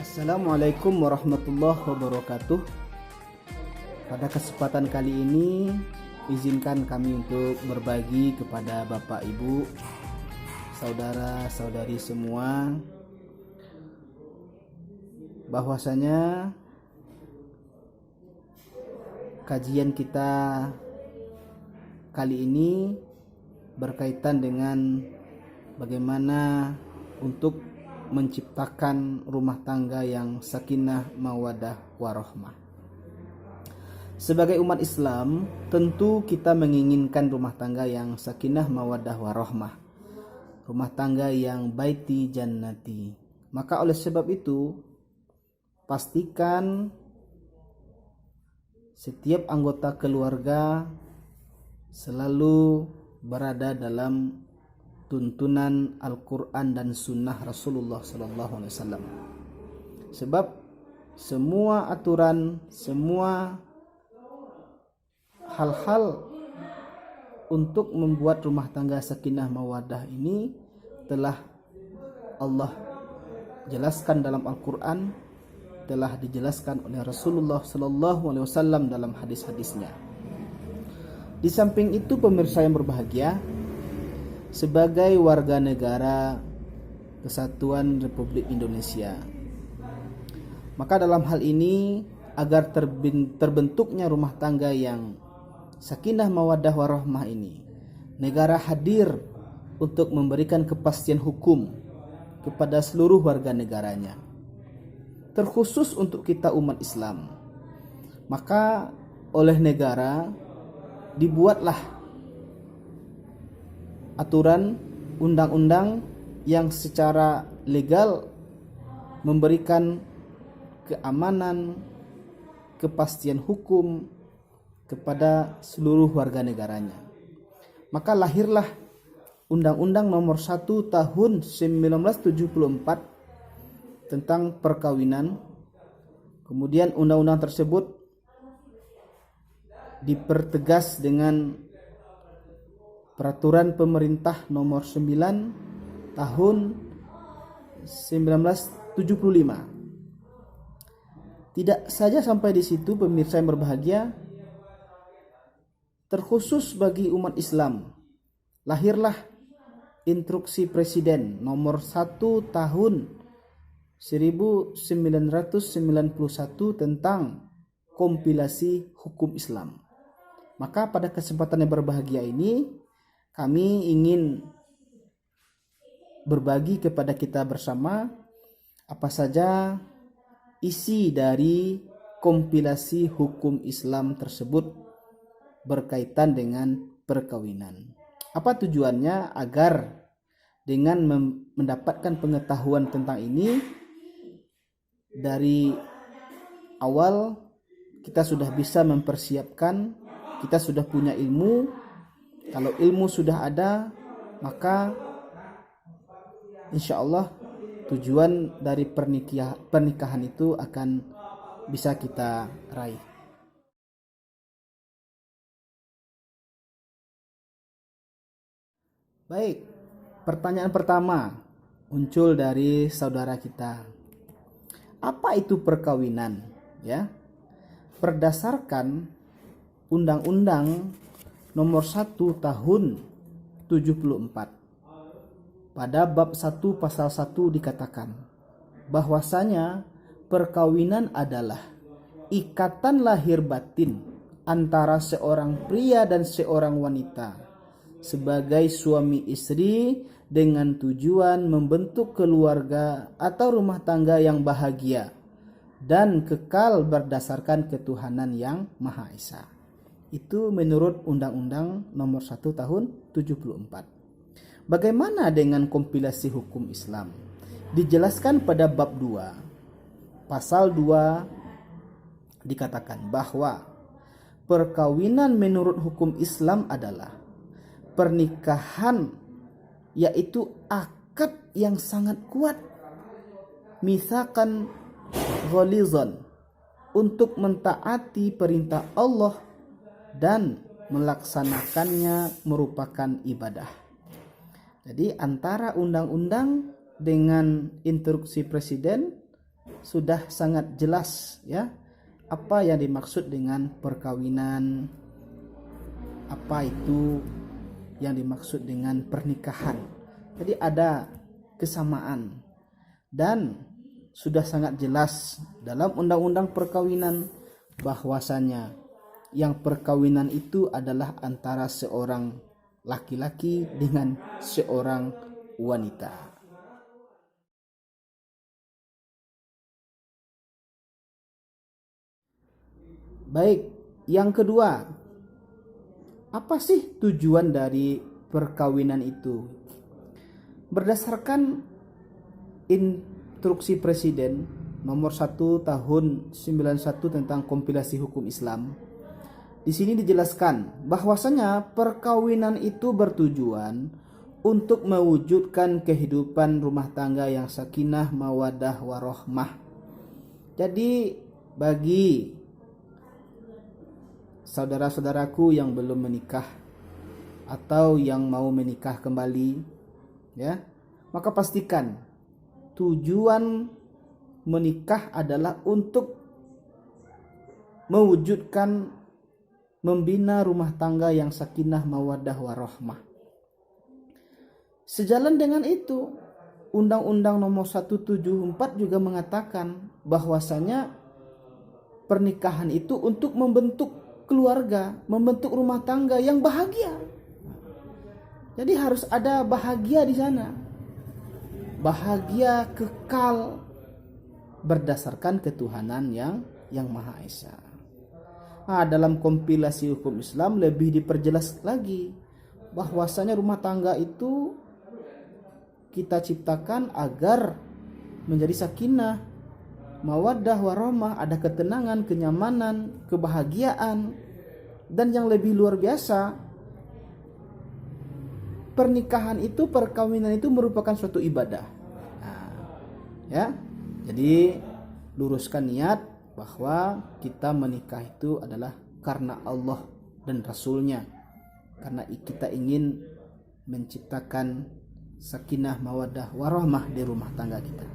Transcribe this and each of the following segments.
Assalamualaikum warahmatullahi wabarakatuh. Pada kesempatan kali ini, izinkan kami untuk berbagi kepada Bapak Ibu, saudara-saudari semua, bahwasanya kajian kita kali ini berkaitan dengan bagaimana untuk menciptakan rumah tangga yang sakinah, mawaddah, warahmah. Sebagai umat Islam, tentu kita menginginkan rumah tangga yang sakinah, mawaddah, warahmah. Rumah tangga yang baiti jannati. Maka oleh sebab itu, pastikan setiap anggota keluarga selalu berada dalam tuntunan Al-Quran dan Sunnah Rasulullah SAW. Sebab semua aturan, semua hal-hal untuk membuat rumah tangga sakinah mawaddah ini telah Allah jelaskan dalam Al-Quran, telah dijelaskan oleh Rasulullah SAW dalam hadis-hadisnya. Di samping itu, pemirsa yang berbahagia, sebagai warga negara Kesatuan Republik Indonesia, maka dalam hal ini agar terbentuknya rumah tangga yang sakinah mawaddah warahmah ini, negara hadir untuk memberikan kepastian hukum kepada seluruh warga negaranya, terkhusus untuk kita umat Islam. Maka oleh negara dibuatlah aturan undang-undang yang secara legal memberikan keamanan, kepastian hukum kepada seluruh warga negaranya. Maka lahirlah Undang-Undang Nomor 1 Tahun 1974 tentang perkawinan. Kemudian undang-undang tersebut dipertegas dengan Peraturan Pemerintah Nomor 9 Tahun 1975. Tidak saja sampai di situ, pemirsa yang berbahagia, terkhusus bagi umat Islam, lahirlah Instruksi Presiden Nomor 1 Tahun 1991 tentang kompilasi hukum Islam. Maka pada kesempatan yang berbahagia ini, kami ingin berbagi kepada kita bersama apa saja isi dari kompilasi hukum Islam tersebut berkaitan dengan perkawinan. Apa tujuannya? Agar dengan mendapatkan pengetahuan tentang ini dari awal, kita sudah bisa mempersiapkan, kita sudah punya ilmu. Kalau ilmu sudah ada, maka insya Allah tujuan dari pernikahan itu akan bisa kita raih. Baik, pertanyaan pertama muncul dari saudara kita. Apa itu perkawinan? Ya, berdasarkan Undang-Undang Nomor 1 Tahun 74. Pada bab 1 pasal 1 dikatakan bahwasanya perkawinan adalah ikatan lahir batin antara seorang pria dan seorang wanita sebagai suami istri dengan tujuan membentuk keluarga atau rumah tangga yang bahagia dan kekal berdasarkan ketuhanan yang Maha Esa. Itu menurut Undang-Undang Nomor 1 Tahun 74. Bagaimana dengan kompilasi hukum Islam? Dijelaskan pada bab 2 pasal 2 dikatakan bahwa perkawinan menurut hukum Islam adalah pernikahan, yaitu akad yang sangat kuat, mitsakan ghalidhan, untuk mentaati perintah Allah dan melaksanakannya merupakan ibadah. Jadi antara undang-undang dengan instruksi presiden sudah sangat jelas ya apa yang dimaksud dengan perkawinan, apa itu yang dimaksud dengan pernikahan. Jadi ada kesamaan dan sudah sangat jelas dalam undang-undang perkawinan bahwasanya yang perkawinan itu adalah antara seorang laki-laki dengan seorang wanita. Baik, yang kedua, apa sih tujuan dari perkawinan itu? Berdasarkan instruksi Presiden nomor 1 tahun 91 tentang kompilasi hukum Islam, di sini dijelaskan bahwasanya perkawinan itu bertujuan untuk mewujudkan kehidupan rumah tangga yang sakinah, mawaddah, warahmah. Jadi bagi saudara-saudaraku yang belum menikah atau yang mau menikah kembali ya, maka pastikan tujuan menikah adalah untuk mewujudkan membina rumah tangga yang sakinah, mawaddah, warahmah. Sejalan dengan itu, Undang-Undang Nomor 174 juga mengatakan bahwasanya pernikahan itu untuk membentuk keluarga, membentuk rumah tangga yang bahagia. Jadi harus ada bahagia di sana. Bahagia kekal berdasarkan ketuhanan yang Maha Esa. Nah, dalam kompilasi hukum Islam lebih diperjelas lagi bahwasanya rumah tangga itu kita ciptakan agar menjadi sakinah, mawaddah, warahmah, ada ketenangan, kenyamanan, kebahagiaan, dan yang lebih luar biasa, pernikahan itu, perkawinan itu merupakan suatu ibadah. Nah, ya, jadi luruskan niat bahwa kita menikah itu adalah karena Allah dan Rasulnya, karena kita ingin menciptakan sakinah, mawaddah, warahmah di rumah tangga kita.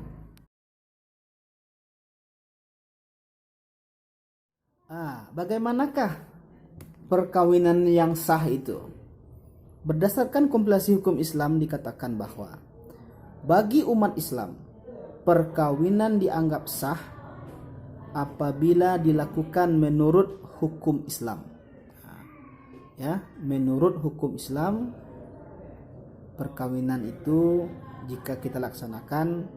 Bagaimanakah perkawinan yang sah itu? Berdasarkan kompilasi hukum Islam dikatakan bahwa bagi umat Islam perkawinan dianggap sah apabila dilakukan menurut hukum Islam. Ya, menurut hukum Islam perkawinan itu jika kita laksanakan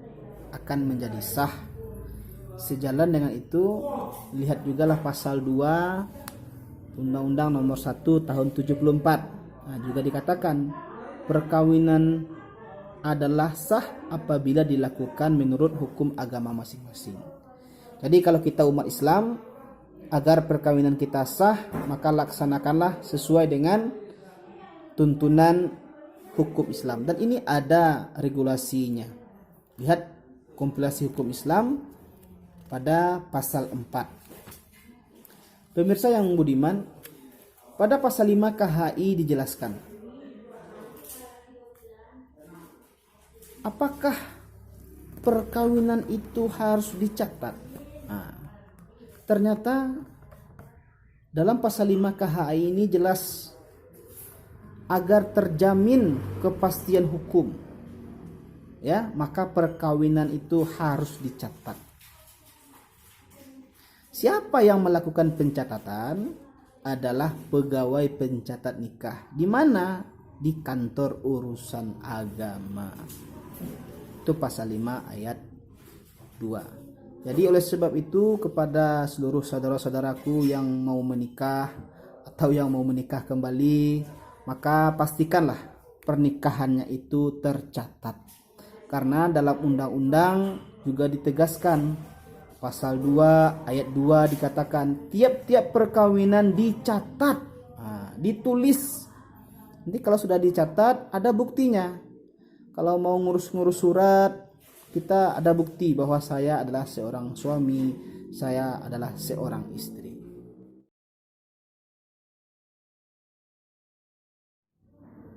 akan menjadi sah. Sejalan dengan itu, lihat juga lah pasal 2 Undang-Undang Nomor 1 tahun 74. Nah, juga dikatakan perkawinan adalah sah apabila dilakukan menurut hukum agama masing-masing. Jadi kalau kita umat Islam, agar perkawinan kita sah, maka laksanakanlah sesuai dengan tuntunan hukum Islam. Dan ini ada regulasinya. Lihat kompilasi hukum Islam pada pasal 4. Pemirsa yang budiman, pada pasal 5 KHI dijelaskan apakah perkawinan itu harus dicatat. Ternyata dalam pasal 5 KHI ini jelas agar terjamin kepastian hukum, ya, maka perkawinan itu harus dicatat. Siapa yang melakukan pencatatan adalah pegawai pencatat nikah. Di mana? Di kantor urusan agama. Itu pasal 5 ayat 2. Jadi oleh sebab itu kepada seluruh saudara-saudaraku yang mau menikah atau yang mau menikah kembali, maka pastikanlah pernikahannya itu tercatat. Karena dalam undang-undang juga ditegaskan pasal 2 ayat 2 dikatakan tiap-tiap perkawinan dicatat, ditulis. Nanti kalau sudah dicatat ada buktinya. Kalau mau ngurus-ngurus surat, kita ada bukti bahwa saya adalah seorang suami, saya adalah seorang istri.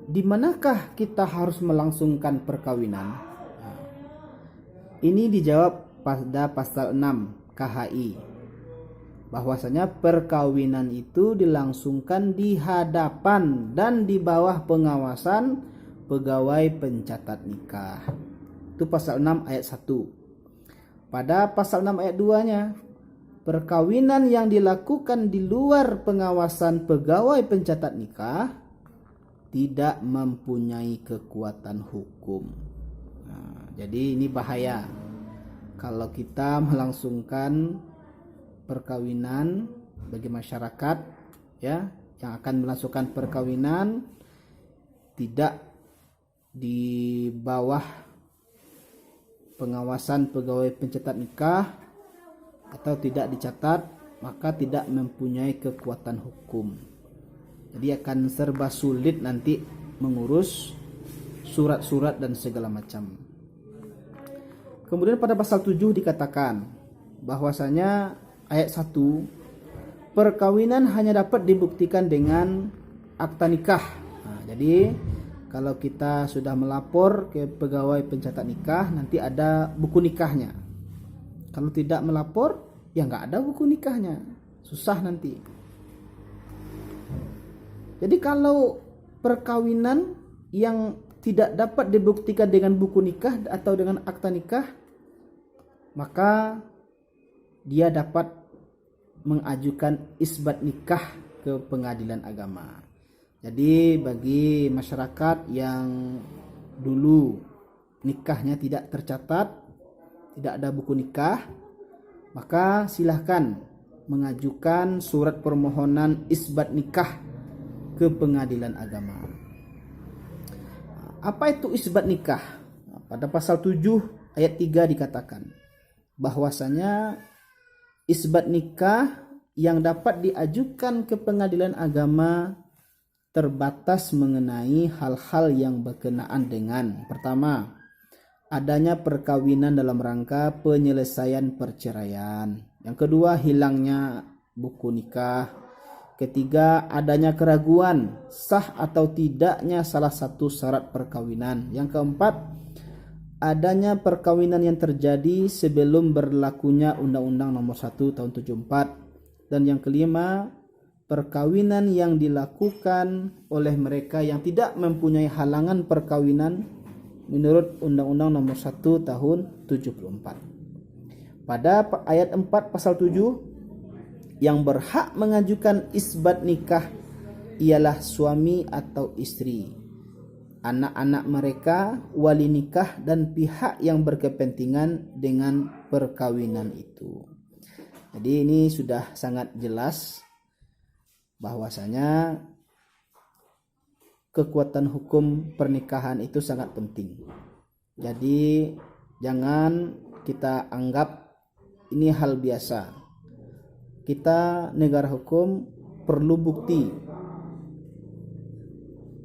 Di manakah kita harus melangsungkan perkawinan? Ini dijawab pada pasal 6 KHI bahwasanya perkawinan itu dilangsungkan di hadapan dan di bawah pengawasan pegawai pencatat nikah. Itu pasal 6 ayat 1. Pada pasal 6 ayat 2-nya, perkawinan yang dilakukan di luar pengawasan pegawai pencatat nikah tidak mempunyai kekuatan hukum. Nah, jadi ini bahaya kalau kita melangsungkan perkawinan bagi masyarakat ya yang akan melangsungkan perkawinan tidak di bawah pengawasan pegawai pencatat nikah atau tidak dicatat, maka tidak mempunyai kekuatan hukum. Jadi akan serba sulit nanti mengurus surat-surat dan segala macam. Kemudian pada pasal 7 dikatakan bahwasanya ayat 1, perkawinan hanya dapat dibuktikan dengan akta nikah. Nah, jadi kalau kita sudah melapor ke pegawai pencatat nikah, nanti ada buku nikahnya. Kalau tidak melapor, ya nggak ada buku nikahnya, susah nanti. Jadi kalau perkawinan yang tidak dapat dibuktikan dengan buku nikah atau dengan akta nikah, maka dia dapat mengajukan isbat nikah ke pengadilan agama. Jadi bagi masyarakat yang dulu nikahnya tidak tercatat, tidak ada buku nikah, maka silahkan mengajukan surat permohonan isbat nikah ke pengadilan agama. Apa itu isbat nikah? Pada pasal 7 ayat 3 dikatakan bahwasanya isbat nikah yang dapat diajukan ke pengadilan agama terbatas mengenai hal-hal yang berkenaan dengan: pertama, adanya perkawinan dalam rangka penyelesaian perceraian. Yang kedua, hilangnya buku nikah. Ketiga, adanya keraguan sah atau tidaknya salah satu syarat perkawinan. Yang keempat, adanya perkawinan yang terjadi sebelum berlakunya Undang-Undang Nomor 1 Tahun 74. Dan yang kelima, perkawinan yang dilakukan oleh mereka yang tidak mempunyai halangan perkawinan menurut Undang-Undang Nomor 1 Tahun 74. Pada ayat 4 pasal 7, yang berhak mengajukan isbat nikah ialah suami atau istri, anak-anak mereka, wali nikah, dan pihak yang berkepentingan dengan perkawinan itu. Jadi ini sudah sangat jelas bahwasanya kekuatan hukum pernikahan itu sangat penting. Jadi jangan kita anggap ini hal biasa. Kita negara hukum perlu bukti,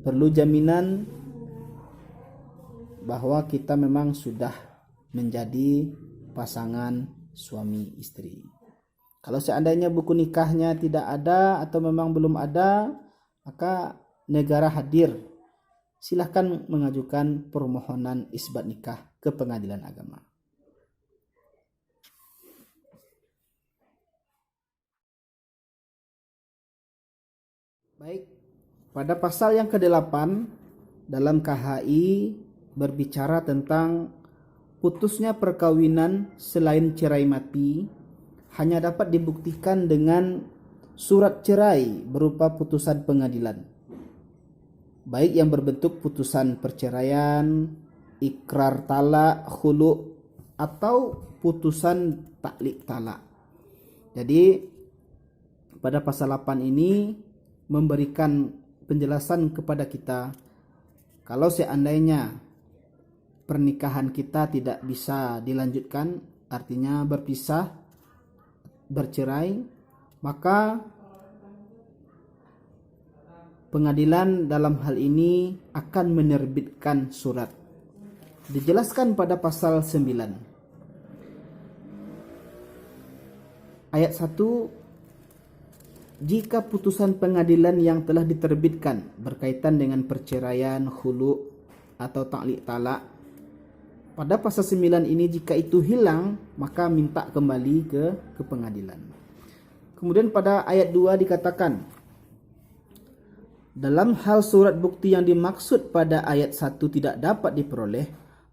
perlu jaminan bahwa kita memang sudah menjadi pasangan suami istri. Kalau seandainya buku nikahnya tidak ada atau memang belum ada, maka negara hadir. Silahkan mengajukan permohonan isbat nikah ke pengadilan agama. Baik, pada pasal yang ke-8 dalam KHI berbicara tentang putusnya perkawinan selain cerai mati hanya dapat dibuktikan dengan surat cerai berupa putusan pengadilan, baik yang berbentuk putusan perceraian, ikrar talak, khulu, atau putusan taklik talak. Jadi pada pasal 8 ini memberikan penjelasan kepada kita kalau seandainya pernikahan kita tidak bisa dilanjutkan, artinya berpisah, bercerai, maka pengadilan dalam hal ini akan menerbitkan surat. Dijelaskan pada pasal 9 ayat 1, jika putusan pengadilan yang telah diterbitkan berkaitan dengan perceraian, khulu, atau taklik talak Pada pasal 9 ini jika itu hilang, maka minta kembali ke pengadilan. Kemudian pada ayat 2 dikatakan, dalam hal surat bukti yang dimaksud pada ayat 1 tidak dapat diperoleh,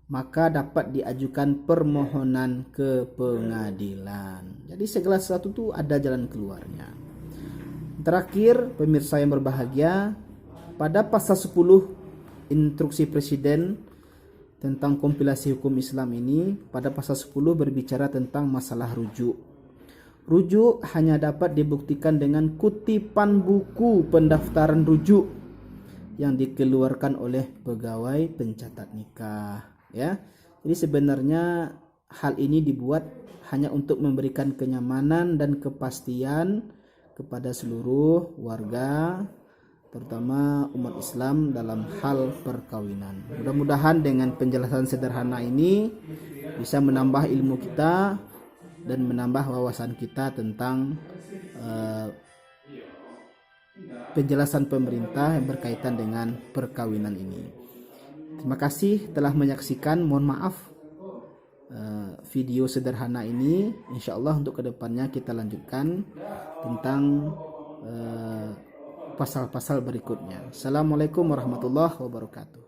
maka dapat diajukan permohonan ke pengadilan. Jadi segala sesuatu itu ada jalan keluarnya. Terakhir, pemirsa yang berbahagia, pada pasal 10 instruksi presiden tentang kompilasi hukum Islam ini, pada pasal 10 berbicara tentang masalah rujuk. Rujuk hanya dapat dibuktikan dengan kutipan buku pendaftaran rujuk yang dikeluarkan oleh pegawai pencatat nikah, ya. Jadi sebenarnya hal ini dibuat hanya untuk memberikan kenyamanan dan kepastian kepada seluruh warga, terutama umat Islam dalam hal perkawinan. Mudah-mudahan dengan penjelasan sederhana ini bisa menambah ilmu kita dan menambah wawasan kita tentang penjelasan pemerintah yang berkaitan dengan perkawinan ini. Terima kasih telah menyaksikan. Mohon maaf video sederhana ini. Insya Allah untuk kedepannya kita lanjutkan tentang pasal-pasal berikutnya. Assalamualaikum warahmatullahi wabarakatuh.